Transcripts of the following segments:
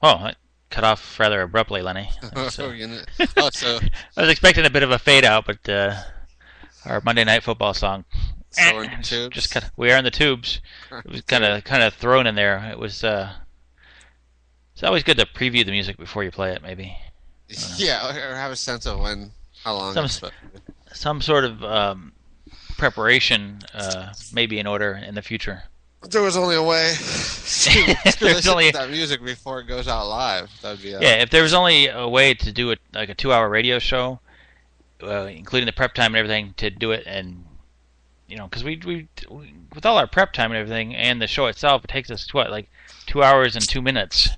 Oh, it cut off rather abruptly, Lenny. Oh, oh, so I was expecting a bit of a fade out, but our Monday Night Football song so in just tubes. kind of. We are in the tubes. It was kind of thrown in there. It was. It's always good to preview the music before you play it. Maybe. I don't know. Yeah, or have a sense of how long Some it's supposed to be. some sort of preparation may be in order in the future. If there was only a way to There's listen to only that music before it goes out live, that would be Yeah, if there was only a way to do it like a 2 hour radio show, including the prep time and everything, to do it, and because we with all our prep time and everything and the show itself, it takes us what, like 2 hours and 2 minutes.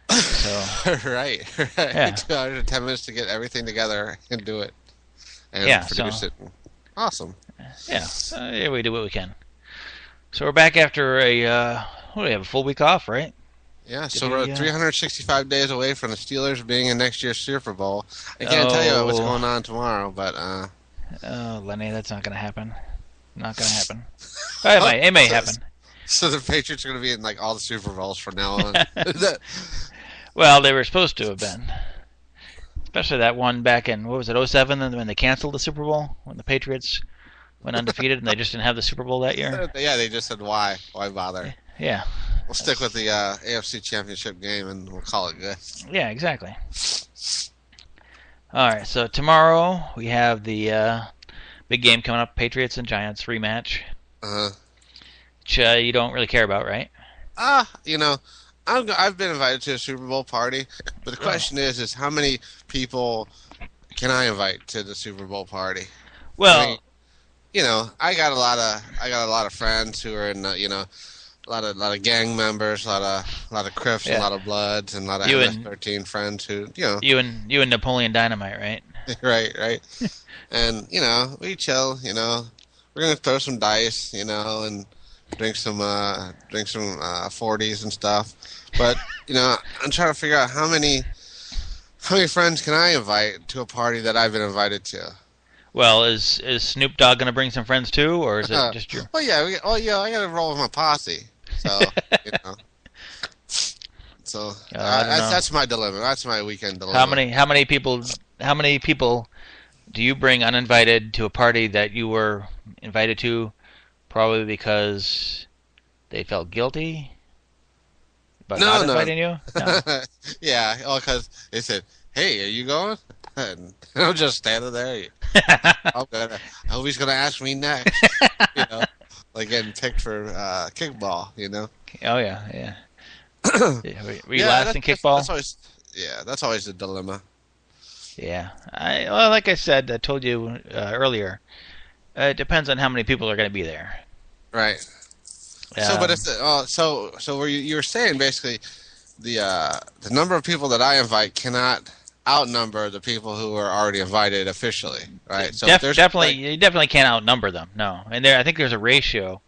So right, yeah, 2 hours and 10 minutes to get everything together and do it and yeah, produce it. Awesome. yeah, yeah, we do what we can. So we're back after what do we have, a full week off, right? Yeah, Did so we, we're 365 days away from the Steelers being in next year's Super Bowl. I can't tell you what's going on tomorrow, but oh, Lenny, that's not going to happen. Not going to happen. It may happen. So the Patriots are going to be in like all the Super Bowls from now on. Well, they were supposed to have been. Especially that one back in, what was it, '07, when they canceled the Super Bowl, when the Patriots went undefeated and they just didn't have the Super Bowl that year. Yeah, they just said why bother? Yeah. We'll stick with the AFC Championship game and we'll call it good. Yeah, exactly. All right, so tomorrow we have the big game coming up, Patriots and Giants rematch, Uh-huh. which you don't really care about, right? You know, I've been invited to a Super Bowl party, but the question is how many people can I invite to the Super Bowl party? Well, I mean, I got a lot of friends who are in, a lot of gang members, a lot of Crips, yeah. a lot of Bloods, and a lot of You MS-13 friends who, you and Napoleon Dynamite, right? right, and we chill. We're gonna throw some dice, and drink some 40s and stuff. But I'm trying to figure out how many friends can I invite to a party that I've been invited to. Well, is Snoop Dogg going to bring some friends too, or is it just your? Well, yeah, I got to roll with my posse. So you know, so I don't know. that's my dilemma. That's my weekend dilemma. How many people do you bring uninvited to a party that you were invited to, probably because they felt guilty about not inviting you? No. Yeah, because they said, "Hey, are you going?" And I'm just standing there. I hope he's gonna ask me next. Like getting picked for kickball. Oh yeah. Were you last in kickball? That's always the dilemma. Yeah. Well, like I said, I told you earlier. It depends on how many people are going to be there. Right. So, but if so were you were saying basically the number of people that I invite cannot outnumber the people who are already invited officially, right? So definitely, you definitely can't outnumber them. No, and I think there's a ratio,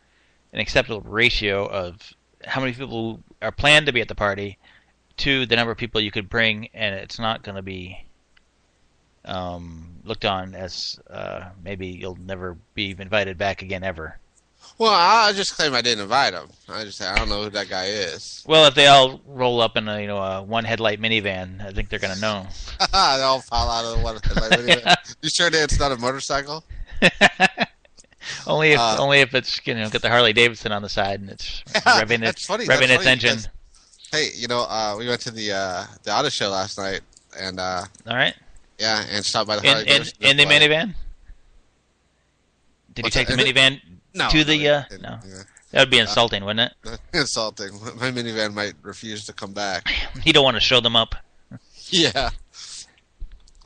an acceptable ratio of how many people are planned to be at the party to the number of people you could bring, and it's not going to be looked on as maybe you'll never be invited back again ever. Well, I'll just claim I didn't invite him. I don't know who that guy is. Well, if they all roll up in a one headlight minivan, I think they're gonna know. They all fall out of the one headlight minivan. You sure that it's not a motorcycle? only if it's got the Harley Davidson on the side and it's revving its engine. Because, hey, we went to the auto show last night and all right. Yeah, and stopped by the Harley Davidson. In the minivan? Did you take the minivan to the no? Yeah. That would be insulting, wouldn't it? Insulting. My minivan might refuse to come back. You don't want to show them up. Yeah.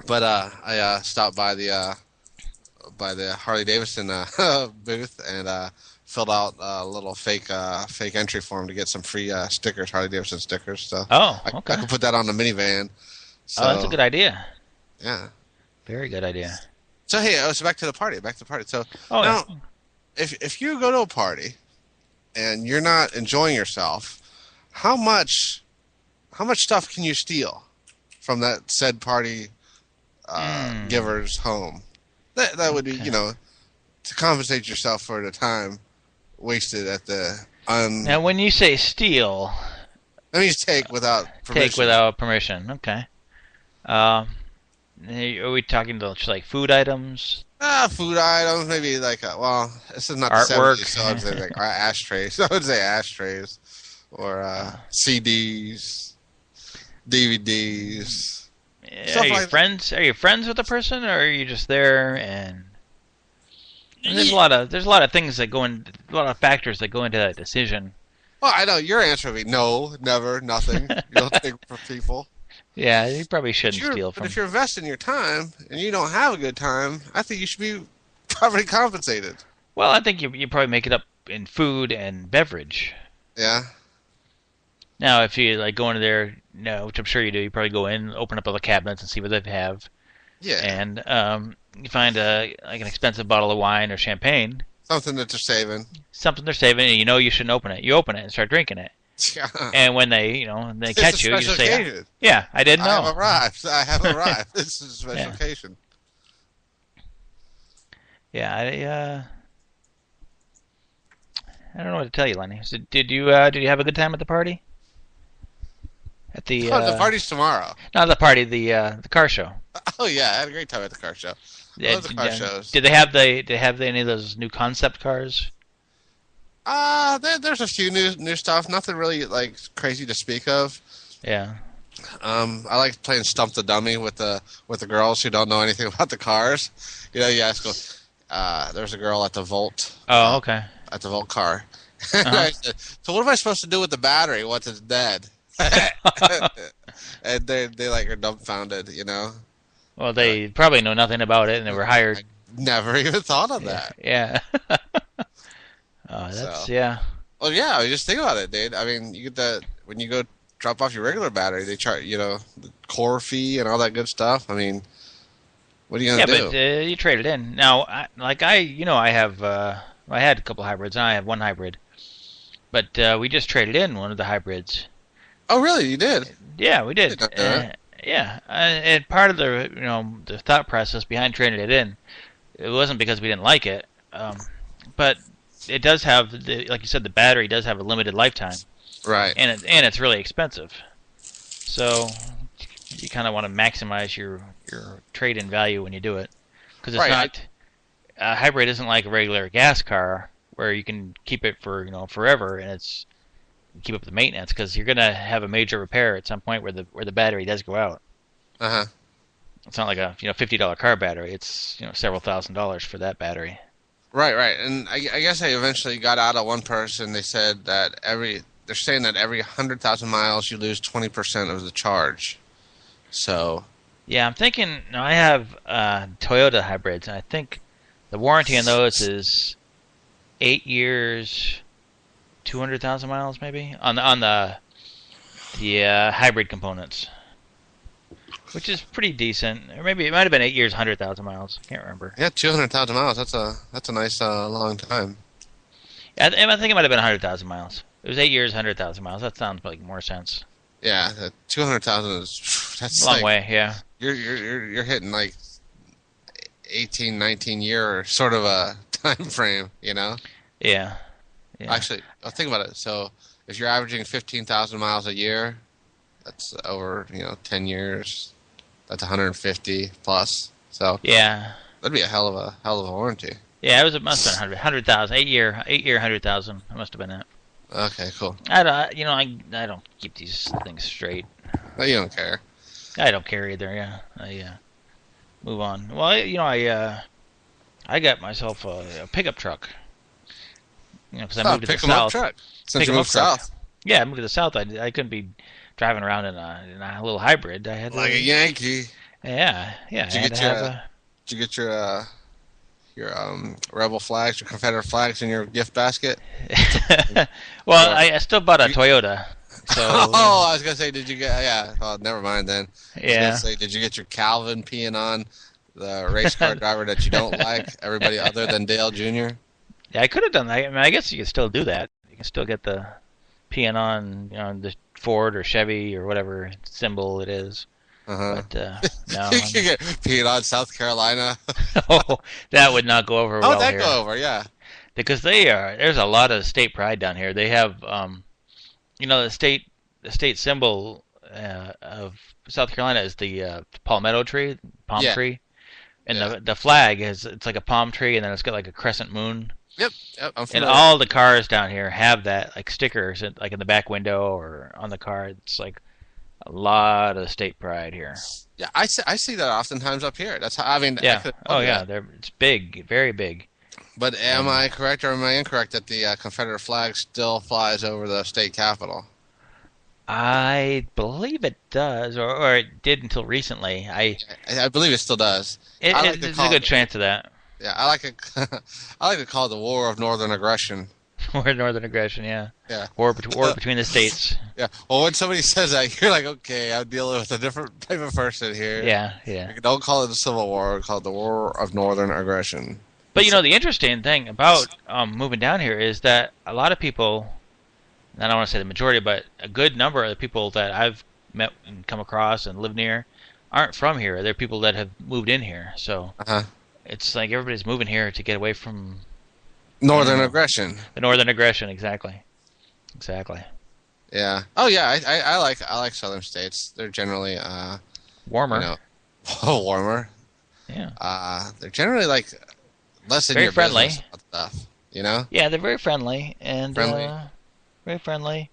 But I stopped by the Harley Davidson booth and filled out a little fake entry form to get some free stickers, Harley Davidson stickers. So okay. I can put that on the minivan. So, that's a good idea. Yeah. Very good idea. So hey, so back to the party. So now, if you go to a party and you're not enjoying yourself, how much stuff can you steal from that said party giver's home? That would be, to compensate yourself for the time wasted at the Now, when you say steal, That means take without permission. Take without permission. Okay. Um, are we talking about like food items? Food items, maybe like well, this is not the Artwork. 70s, so I would say like ashtrays. I would say ashtrays or CDs, DVDs. Are you friends? Are you friends with the person, or are you just there? And there's a lot of things that go in, a lot of factors that go into that decision. Well, I know your answer would be no, never, nothing. You don't take from people. Yeah, you probably shouldn't steal from. But if you're investing your time and you don't have a good time, I think you should be properly compensated. Well, I think you probably make it up in food and beverage. Yeah. Now, if you like go into there, which I'm sure you do, you probably go in, open up all the cabinets, and see what they have. Yeah. And you find like an expensive bottle of wine or champagne. Something that they're saving. Something they're saving, and you shouldn't open it. You open it and start drinking it. Yeah. And when they catch you, you say, occasion. "Yeah, I didn't know. I have arrived. This is a special occasion." Yeah, I don't know what to tell you, Lenny. So did you have a good time at the party? At the the party's tomorrow. Not the party, the car show. Oh yeah, I had a great time at the car show. I love the car shows. Did they have any of those new concept cars? There's a few new stuff. Nothing really like crazy to speak of. Yeah. I like playing Stump the Dummy with the girls who don't know anything about the cars. You ask them. There's a girl at the Volt. Oh, okay. At the Volt car. Uh-huh. Said, so what am I supposed to do with the battery once it's dead? And they like are dumbfounded, Well, they probably know nothing about it, and they were hired. I never even thought of that. Yeah. Yeah. Well, yeah. Just think about it, dude. I mean, you get that when you go drop off your regular battery, they charge the core fee and all that good stuff. I mean, what are you gonna do? Yeah, but you trade it in. Now, I have I had a couple hybrids, and I have one hybrid, but we just traded in one of the hybrids. Oh, really? You did? Yeah, we did. Yeah, and part of the the thought process behind trading it in, it wasn't because we didn't like it, but it does have like you said, the battery does have a limited lifetime, right? And it's really expensive, so you kind of want to maximize your trade-in value when you do it, because it's not a hybrid isn't like a regular gas car where you can keep it for forever and it's keep up the maintenance, because you're gonna have a major repair at some point where the battery does go out. It's not like a $50 car battery. It's several $1,000s for that battery. Right. And I guess I eventually got out of one person. They said that they're saying that every 100,000 miles you lose 20% of the charge. So. Yeah, I'm thinking. I have Toyota hybrids, and I think the warranty on those is 8 years. 200,000 miles, maybe on the hybrid components, which is pretty decent. Or maybe it might have been 8 years, 100,000 miles. I can't remember. Yeah, 200,000 miles. That's a nice long time. Yeah, I think it might have been 100,000 miles. It was 8 years, 100,000 miles. That sounds like more sense. Yeah, 200,000 that's a long way. Yeah, you're hitting like 18, 19 year sort of a time frame. Yeah. Actually, I'll think about it. So, if you're averaging 15,000 miles a year, that's over 10 years. That's 150 plus. So yeah, that'd be a hell of a warranty. Yeah, it must have been 100,000. 8 year, 100,000. That must have been it. Okay, cool. I don't keep these things straight. No, you don't care. I don't care either. Yeah, I move on. Well, I got myself a pickup truck. Because I moved to the south. Truck. Since you moved south. Yeah, I moved to the south. I couldn't be driving around in a little hybrid. I had like a Yankee. Yeah. Did you get your rebel flags, your Confederate flags in your gift basket? Well, I still bought a Toyota. So. Oh, I was gonna say, did you get? Yeah. Oh, never mind then. Yeah. I was gonna say, did you get your Calvin peeing on the race car driver that you don't like? Everybody other than Dale Jr. Yeah, I could have done that. I mean, I guess you can still do that. You can still get the peeing on, the Ford or Chevy or whatever symbol it is. But no. You can get peeing on South Carolina. Oh, that would not go over well here. Oh, that go over, yeah. Because there's a lot of state pride down here. They have, the state state symbol of South Carolina is the palmetto tree, palm Yeah, tree, and yeah. the flag is it's like a palm tree, and then it's got like a crescent moon. Yep, yep. I'm And familiar. all the cars down here have that like stickers, like in the back window or on the car. It's like a lot of state pride here. Yeah, I see that oftentimes up here. That's how I mean I Yeah. could have Oh told you yeah. that. It's big, very big. But am And I correct or am I incorrect that the Confederate flag still flies over the state capitol? I believe it does, or it did until recently. I believe it still does. I like to There's a call good it. chance of that. Yeah, I like it. I like to call it the War of Northern Aggression. Or northern aggression, yeah. Yeah. War between the states. Yeah. Well, when somebody says that, you're like, okay, I'm dealing with a different type of person here. Yeah, yeah. Don't call it the Civil War. Call it the War of Northern Aggression. But the interesting thing about moving down here is that a lot of people, I don't want to say the majority, but a good number of the people that I've met and come across and live near aren't from here. They're people that have moved in here. So Uh-huh. it's like everybody's moving here to get away from, I don't Northern know, Aggression. the northern aggression. Exactly. Exactly. Yeah. Oh yeah. I like Southern states. They're generally you Warmer. know warmer. Yeah. They're generally like less in Very your friendly. business about stuff. You know. Yeah, they're very friendly and Friendly. very friendly.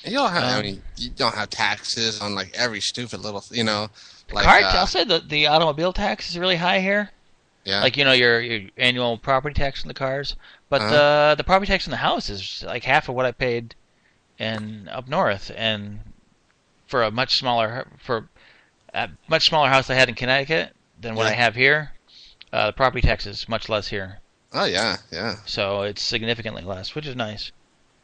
And you don't have. I Um, mean, you don't have taxes on like every stupid little. Like I'll say the automobile tax is really high here. yeah. Like your annual property tax on the cars, but Uh-huh. the property tax on the house is like half of what I paid in up north, and for a much smaller house I had in Connecticut than what I Yeah. have here, the property tax is much less here, Oh yeah. Yeah. so it's significantly less, which is nice.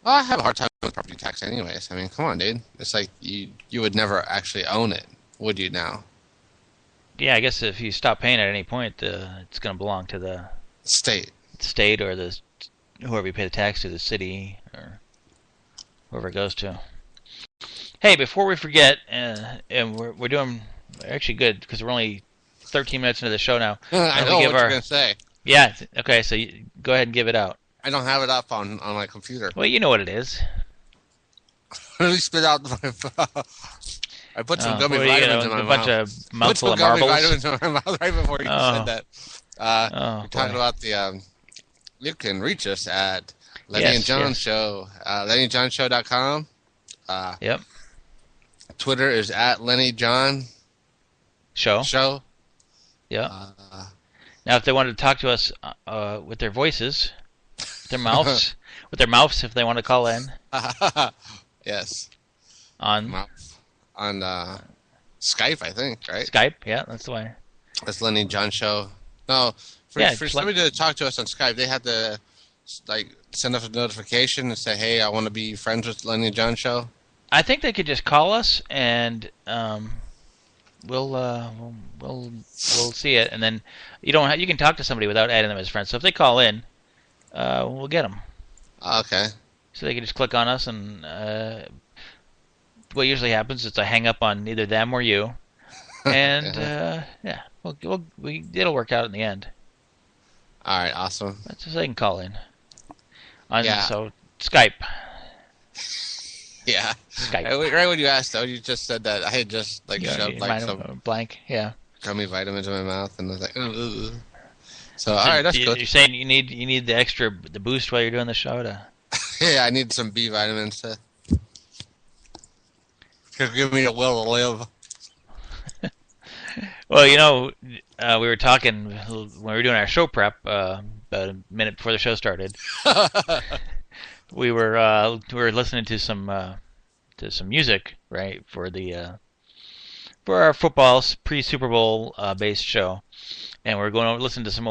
Well, I have a hard time with property tax, anyways. I mean, come on, dude. It's like you would never actually own it, would you? Now, Yeah, I guess if you stop paying at any point, it's going to belong to the state. state or the whoever you pay the tax to, the city or whoever it goes to. Hey, before we forget, and we're doing actually good because we're only 13 minutes into the show now. I And know we what give you're gonna say. yeah, okay, so go ahead and give it out. I don't have it up on my computer. Well, you know what it is. Let me spit out my. I put some gummy What are you vitamins in my a mouth. bunch of Put mouthful some of gummy marbles? vitamins in my mouth right before you Oh, said that. oh You're talking boy. about the. You can reach us at Lenny and Yes, John yes. Show. LennyandJohnShow.com. Yep. Twitter is at Lenny John Show. Show. Yep. Uh, Now, if they wanted to talk to us with their voices, with their mouths, if they want to call in yes. on On Skype, I think, right? Skype, yeah, that's the way. That's Lenny and John Show. No, for, Yeah, for just somebody to talk to us on Skype, they have to like send us a notification and say, "Hey, I want to be friends with Lenny and John Show." I think they could just call us and we'll we'll see it, and then you can talk to somebody without adding them as friends. So if they call in, we'll get them. Okay. So they can just click on us, and what usually happens is I hang up on either them or you, and yeah, it'll work out in the end. All right. Awesome. That's so they can call in. Yeah. So Skype. Yeah. Skype. Right when you asked, though, you just said that I had just like shoved like some blank. Yeah. gummy vitamins in my mouth, and I was like, ugh. So all right, that's good. You're saying you need the boost while you're doing the show to. Yeah, I need some B vitamins to give me the will to live. Well, we were talking when we were doing our show prep about a minute before the show started. We were listening to some music, right, for our football pre-Super Bowl based show, and we're going to listen to some